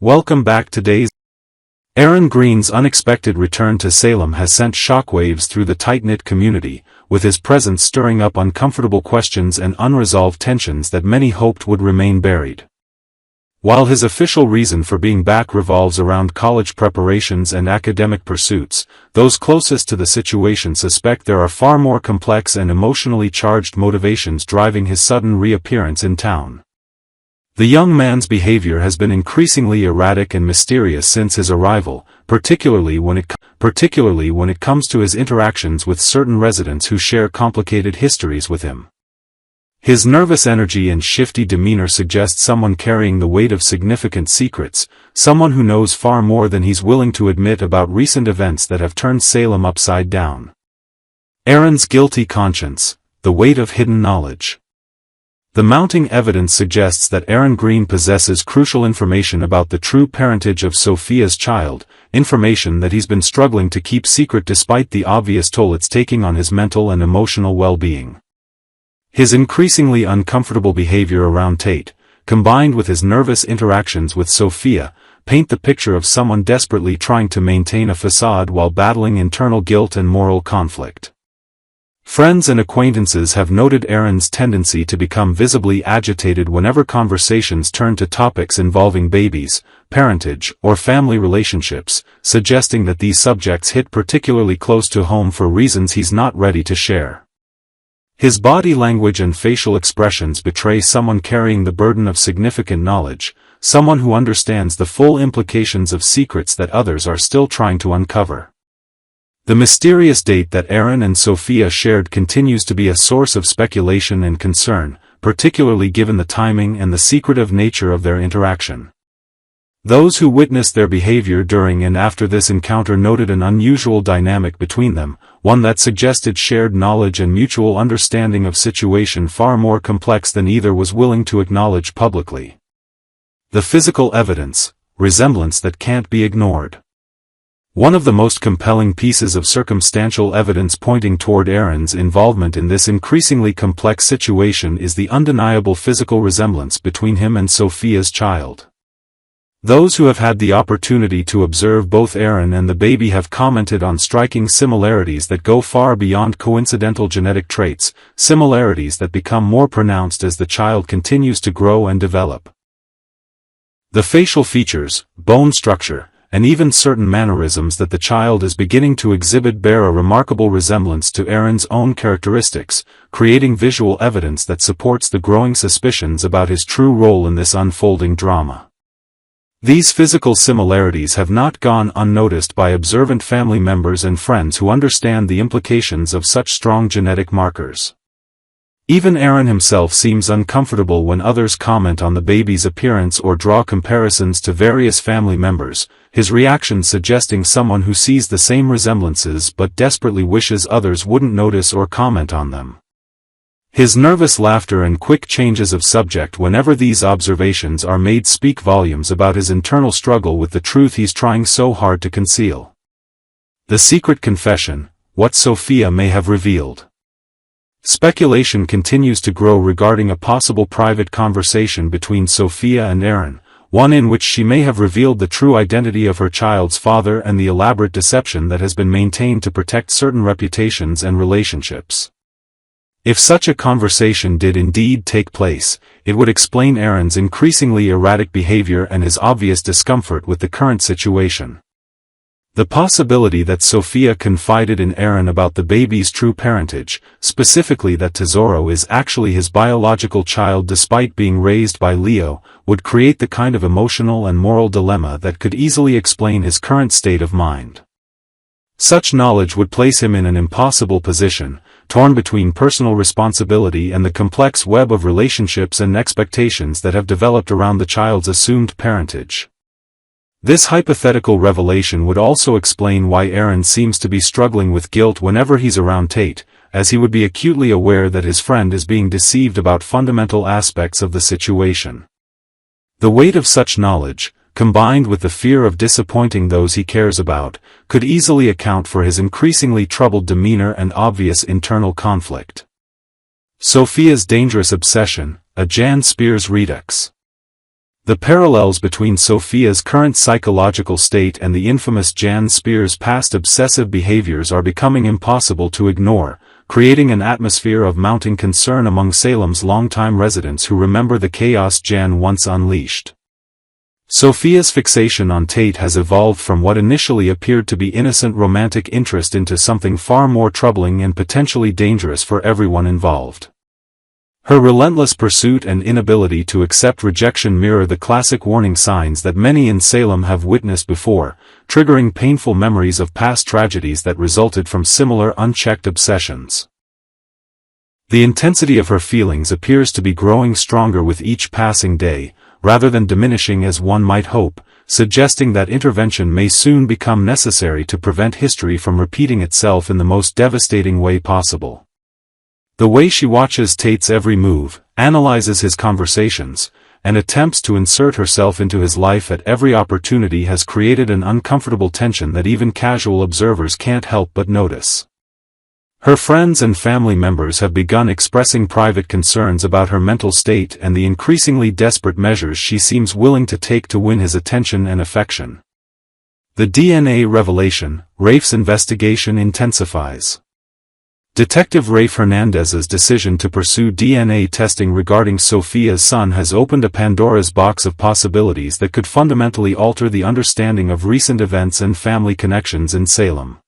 Welcome back to Days. Aaron Green's unexpected return to Salem has sent shockwaves through the tight-knit community, with his presence stirring up uncomfortable questions and unresolved tensions that many hoped would remain buried. While his official reason for being back revolves around college preparations and academic pursuits, those closest to the situation suspect there are far more complex and emotionally charged motivations driving his sudden reappearance in town. The young man's behavior has been increasingly erratic and mysterious since his arrival, particularly when it comes to his interactions with certain residents who share complicated histories with him. His nervous energy and shifty demeanor suggest someone carrying the weight of significant secrets, someone who knows far more than he's willing to admit about recent events that have turned Salem upside down. Aaron's guilty conscience, the weight of hidden knowledge. The mounting evidence suggests that Aaron Green possesses crucial information about the true parentage of Sophia's child, information that he's been struggling to keep secret despite the obvious toll it's taking on his mental and emotional well-being. His increasingly uncomfortable behavior around Tate, combined with his nervous interactions with Sophia, paint the picture of someone desperately trying to maintain a facade while battling internal guilt and moral conflict. Friends and acquaintances have noted Aaron's tendency to become visibly agitated whenever conversations turn to topics involving babies, parentage, or family relationships, suggesting that these subjects hit particularly close to home for reasons he's not ready to share. His body language and facial expressions betray someone carrying the burden of significant knowledge, someone who understands the full implications of secrets that others are still trying to uncover. The mysterious date that Aaron and Sophia shared continues to be a source of speculation and concern, particularly given the timing and the secretive nature of their interaction. Those who witnessed their behavior during and after this encounter noted an unusual dynamic between them, one that suggested shared knowledge and mutual understanding of situation far more complex than either was willing to acknowledge publicly. The physical evidence, resemblance that can't be ignored. One of the most compelling pieces of circumstantial evidence pointing toward Aaron's involvement in this increasingly complex situation is the undeniable physical resemblance between him and Sophia's child. Those who have had the opportunity to observe both Aaron and the baby have commented on striking similarities that go far beyond coincidental genetic traits, similarities that become more pronounced as the child continues to grow and develop. The facial features, bone structure, and even certain mannerisms that the child is beginning to exhibit bear a remarkable resemblance to Aaron's own characteristics, creating visual evidence that supports the growing suspicions about his true role in this unfolding drama. These physical similarities have not gone unnoticed by observant family members and friends who understand the implications of such strong genetic markers. Even Aaron himself seems uncomfortable when others comment on the baby's appearance or draw comparisons to various family members, his reaction suggesting someone who sees the same resemblances but desperately wishes others wouldn't notice or comment on them. His nervous laughter and quick changes of subject whenever these observations are made speak volumes about his internal struggle with the truth he's trying so hard to conceal. The secret confession, what Sophia may have revealed. Speculation continues to grow regarding a possible private conversation between Sophia and Aaron, one in which she may have revealed the true identity of her child's father and the elaborate deception that has been maintained to protect certain reputations and relationships. If such a conversation did indeed take place, it would explain Aaron's increasingly erratic behavior and his obvious discomfort with the current situation. The possibility that Sophia confided in Aaron about the baby's true parentage, specifically that Tesoro is actually his biological child despite being raised by Leo, would create the kind of emotional and moral dilemma that could easily explain his current state of mind. Such knowledge would place him in an impossible position, torn between personal responsibility and the complex web of relationships and expectations that have developed around the child's assumed parentage. This hypothetical revelation would also explain why Aaron seems to be struggling with guilt whenever he's around Tate, as he would be acutely aware that his friend is being deceived about fundamental aspects of the situation. The weight of such knowledge, combined with the fear of disappointing those he cares about, could easily account for his increasingly troubled demeanor and obvious internal conflict. Sophia's dangerous obsession, a Jan Spears redux. The parallels between Sophia's current psychological state and the infamous Jan Spear's past obsessive behaviors are becoming impossible to ignore, creating an atmosphere of mounting concern among Salem's longtime residents who remember the chaos Jan once unleashed. Sophia's fixation on Tate has evolved from what initially appeared to be innocent romantic interest into something far more troubling and potentially dangerous for everyone involved. Her relentless pursuit and inability to accept rejection mirror the classic warning signs that many in Salem have witnessed before, triggering painful memories of past tragedies that resulted from similar unchecked obsessions. The intensity of her feelings appears to be growing stronger with each passing day, rather than diminishing as one might hope, suggesting that intervention may soon become necessary to prevent history from repeating itself in the most devastating way possible. The way she watches Tate's every move, analyzes his conversations, and attempts to insert herself into his life at every opportunity has created an uncomfortable tension that even casual observers can't help but notice. Her friends and family members have begun expressing private concerns about her mental state and the increasingly desperate measures she seems willing to take to win his attention and affection. The DNA revelation, Rafe's investigation intensifies. Detective Rafe Hernandez's decision to pursue DNA testing regarding Sophia's son has opened a Pandora's box of possibilities that could fundamentally alter the understanding of recent events and family connections in Salem.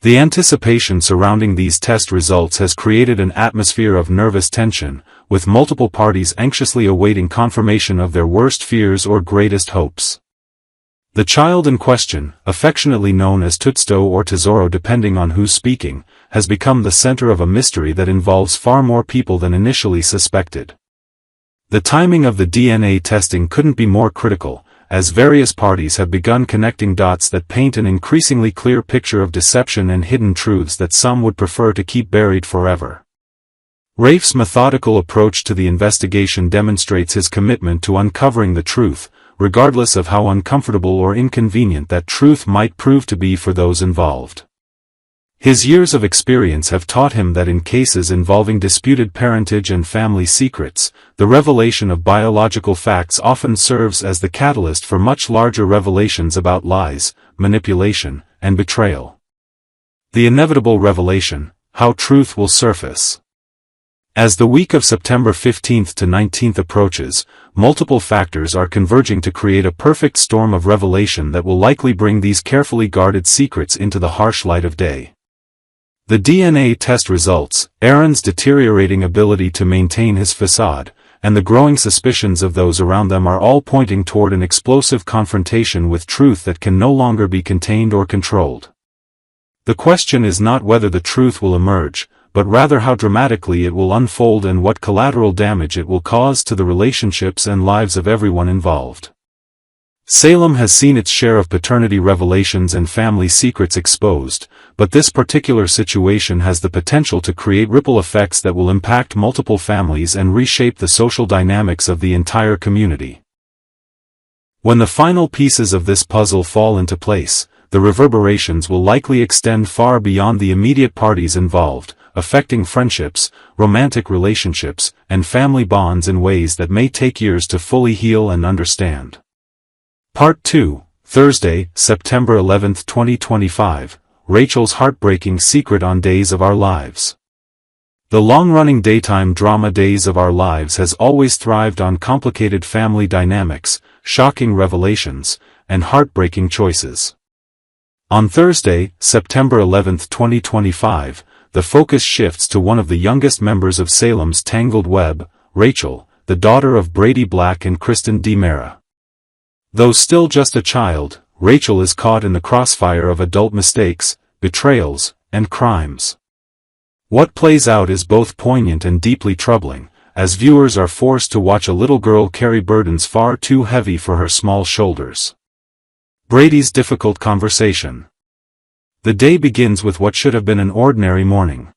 The anticipation surrounding these test results has created an atmosphere of nervous tension, with multiple parties anxiously awaiting confirmation of their worst fears or greatest hopes. The child in question, affectionately known as Tutsto or Tesoro depending on who's speaking, has become the center of a mystery that involves far more people than initially suspected. The timing of the DNA testing couldn't be more critical, as various parties have begun connecting dots that paint an increasingly clear picture of deception and hidden truths that some would prefer to keep buried forever. Rafe's methodical approach to the investigation demonstrates his commitment to uncovering the truth, regardless of how uncomfortable or inconvenient that truth might prove to be for those involved. His years of experience have taught him that in cases involving disputed parentage and family secrets, the revelation of biological facts often serves as the catalyst for much larger revelations about lies, manipulation, and betrayal. The inevitable revelation, how truth will surface. As the week of September 15th to 19th approaches, multiple factors are converging to create a perfect storm of revelation that will likely bring these carefully guarded secrets into the harsh light of day. The DNA test results, Aaron's deteriorating ability to maintain his facade, and the growing suspicions of those around them are all pointing toward an explosive confrontation with truth that can no longer be contained or controlled. The question is not whether the truth will emerge, but rather how dramatically it will unfold and what collateral damage it will cause to the relationships and lives of everyone involved. Salem has seen its share of paternity revelations and family secrets exposed, but this particular situation has the potential to create ripple effects that will impact multiple families and reshape the social dynamics of the entire community. When the final pieces of this puzzle fall into place, the reverberations will likely extend far beyond the immediate parties involved, affecting friendships, romantic relationships, and family bonds in ways that may take years to fully heal and understand. Part 2, Thursday, September 11, 2025, Rachel's heartbreaking secret on Days of Our Lives. The long-running daytime drama Days of Our Lives has always thrived on complicated family dynamics, shocking revelations, and heartbreaking choices. On Thursday, September 11, 2025, the focus shifts to one of the youngest members of Salem's tangled web, Rachel, the daughter of Brady Black and Kristen DiMera. Though still just a child, Rachel is caught in the crossfire of adult mistakes, betrayals, and crimes. What plays out is both poignant and deeply troubling, as viewers are forced to watch a little girl carry burdens far too heavy for her small shoulders. Brady's difficult conversation. The day begins with what should have been an ordinary morning.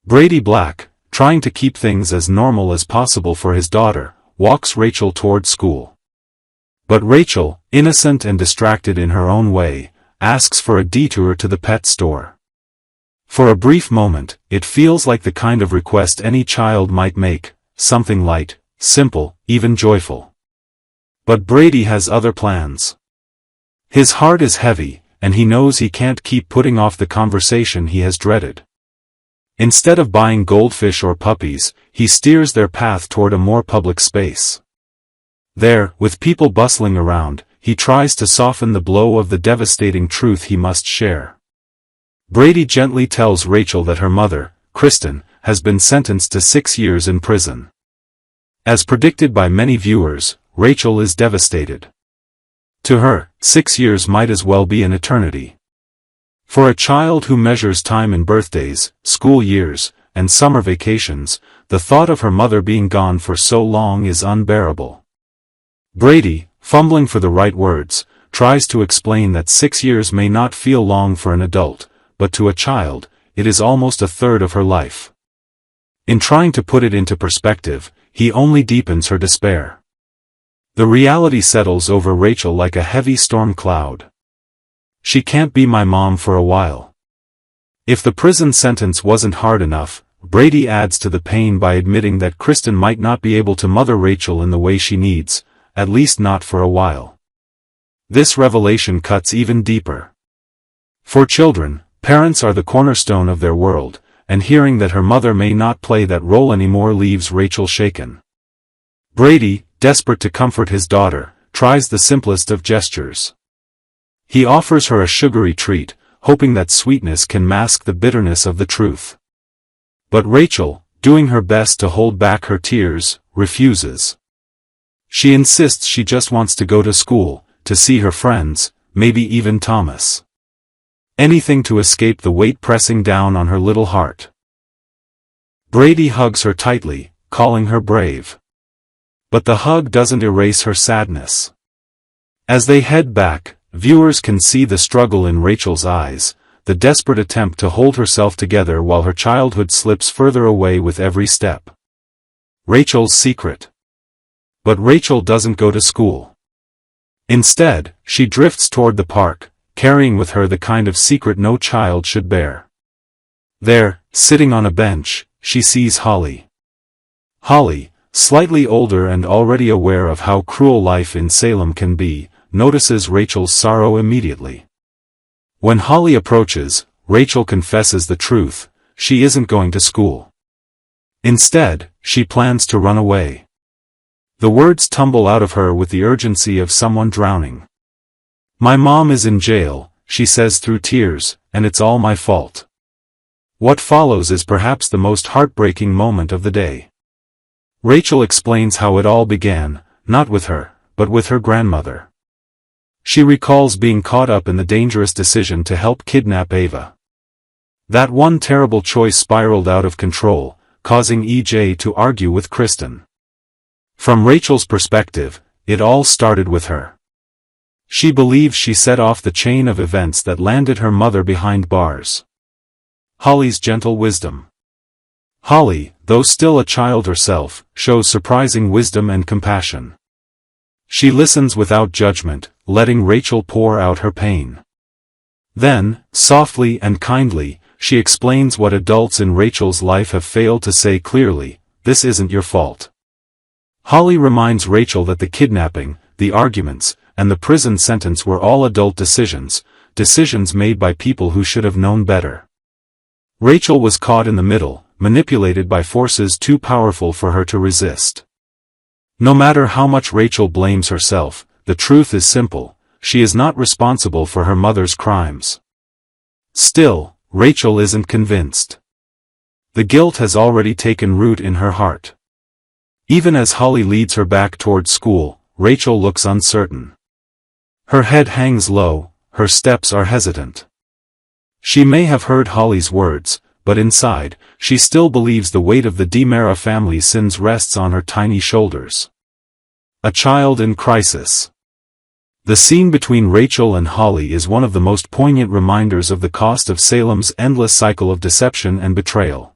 Brady Black, trying to keep things as normal as possible for his daughter, walks Rachel toward school. But Rachel, innocent and distracted in her own way, asks for a detour to the pet store. For a brief moment, it feels like the kind of request any child might make, something light, simple, even joyful. But Brady has other plans. His heart is heavy, and he knows he can't keep putting off the conversation he has dreaded. Instead of buying goldfish or puppies, he steers their path toward a more public space. There, with people bustling around, he tries to soften the blow of the devastating truth he must share. Brady gently tells Rachel that her mother, Kristen, has been sentenced to 6 years in prison. As predicted by many viewers, Rachel is devastated. To her, 6 years might as well be an eternity. For a child who measures time in birthdays, school years, and summer vacations, the thought of her mother being gone for so long is unbearable. Brady, fumbling for the right words, tries to explain that 6 years may not feel long for an adult, but to a child, it is almost a third of her life. In trying to put it into perspective, he only deepens her despair. The reality settles over Rachel like a heavy storm cloud. She can't be my mom for a while. If the prison sentence wasn't hard enough, Brady adds to the pain by admitting that Kristen might not be able to mother Rachel in the way she needs, at least not for a while. This revelation cuts even deeper. For children, parents are the cornerstone of their world, and hearing that her mother may not play that role anymore leaves Rachel shaken. Brady, desperate to comfort his daughter, tries the simplest of gestures. He offers her a sugary treat, hoping that sweetness can mask the bitterness of the truth. But Rachel, doing her best to hold back her tears, refuses. She insists she just wants to go to school, to see her friends, maybe even Thomas. Anything to escape the weight pressing down on her little heart. Brady hugs her tightly, calling her brave. But the hug doesn't erase her sadness. As they head back, viewers can see the struggle in Rachel's eyes, the desperate attempt to hold herself together while her childhood slips further away with every step. Rachel's secret. But Rachel doesn't go to school. Instead, she drifts toward the park, carrying with her the kind of secret no child should bear. There, sitting on a bench, she sees Holly. Holly, slightly older and already aware of how cruel life in Salem can be, notices Rachel's sorrow immediately. When Holly approaches, Rachel confesses the truth: she isn't going to school. Instead, she plans to run away. The words tumble out of her with the urgency of someone drowning. "My mom is in jail," she says through tears, "and it's all my fault." What follows is perhaps the most heartbreaking moment of the day. Rachel explains how it all began, not with her, but with her grandmother. She recalls being caught up in the dangerous decision to help kidnap Ava. That one terrible choice spiraled out of control, causing EJ to argue with Kristen. From Rachel's perspective, it all started with her. She believes she set off the chain of events that landed her mother behind bars. Holly's gentle wisdom. Holly, though still a child herself, shows surprising wisdom and compassion. She listens without judgment, letting Rachel pour out her pain. Then, softly and kindly, she explains what adults in Rachel's life have failed to say clearly: this isn't your fault. Holly reminds Rachel that the kidnapping, the arguments, and the prison sentence were all adult decisions, decisions made by people who should have known better. Rachel was caught in the middle, manipulated by forces too powerful for her to resist. No matter how much Rachel blames herself, the truth is simple: she is not responsible for her mother's crimes. Still, Rachel isn't convinced. The guilt has already taken root in her heart. Even as Holly leads her back toward school, Rachel looks uncertain. Her head hangs low, her steps are hesitant. She may have heard Holly's words, but inside, she still believes the weight of the DiMera family's sins rests on her tiny shoulders. A child in crisis. The scene between Rachel and Holly is one of the most poignant reminders of the cost of Salem's endless cycle of deception and betrayal.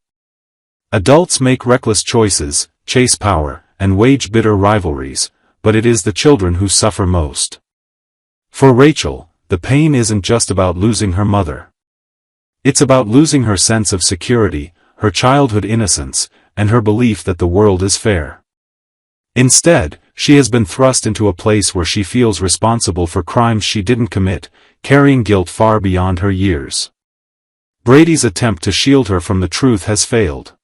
Adults make reckless choices, chase power, and wage bitter rivalries, but it is the children who suffer most. For Rachel, the pain isn't just about losing her mother. It's about losing her sense of security, her childhood innocence, and her belief that the world is fair. Instead, She has been thrust into a place where she feels responsible for crimes she didn't commit, carrying guilt far beyond her years. Brady's attempt to shield her from the truth has failed.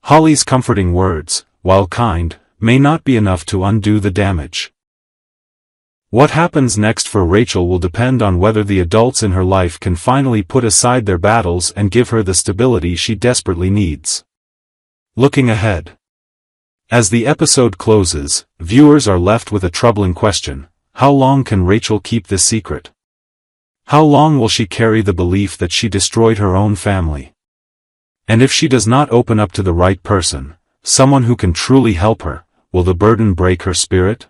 Holly's comforting words, while kind, may not be enough to undo the damage. What happens next for Rachel will depend on whether the adults in her life can finally put aside their battles and give her the stability she desperately needs. Looking ahead. As the episode closes, viewers are left with a troubling question: how long can Rachel keep this secret? How long will she carry the belief that she destroyed her own family? And if she does not open up to the right person, someone who can truly help her, will the burden break her spirit?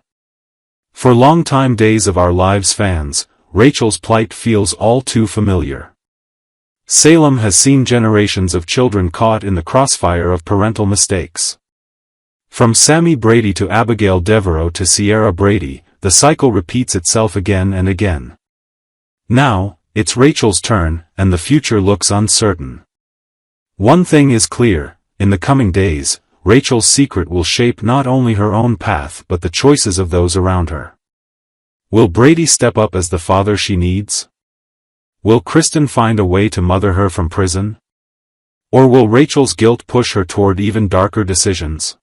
For longtime Days of Our Lives fans, Rachel's plight feels all too familiar. Salem has seen generations of children caught in the crossfire of parental mistakes. From Sammy Brady to Abigail Devereaux to Sierra Brady, the cycle repeats itself again and again. Now, it's Rachel's turn, and the future looks uncertain. One thing is clear: in the coming days, Rachel's secret will shape not only her own path but the choices of those around her. Will Brady step up as the father she needs? Will Kristen find a way to mother her from prison? Or will Rachel's guilt push her toward even darker decisions?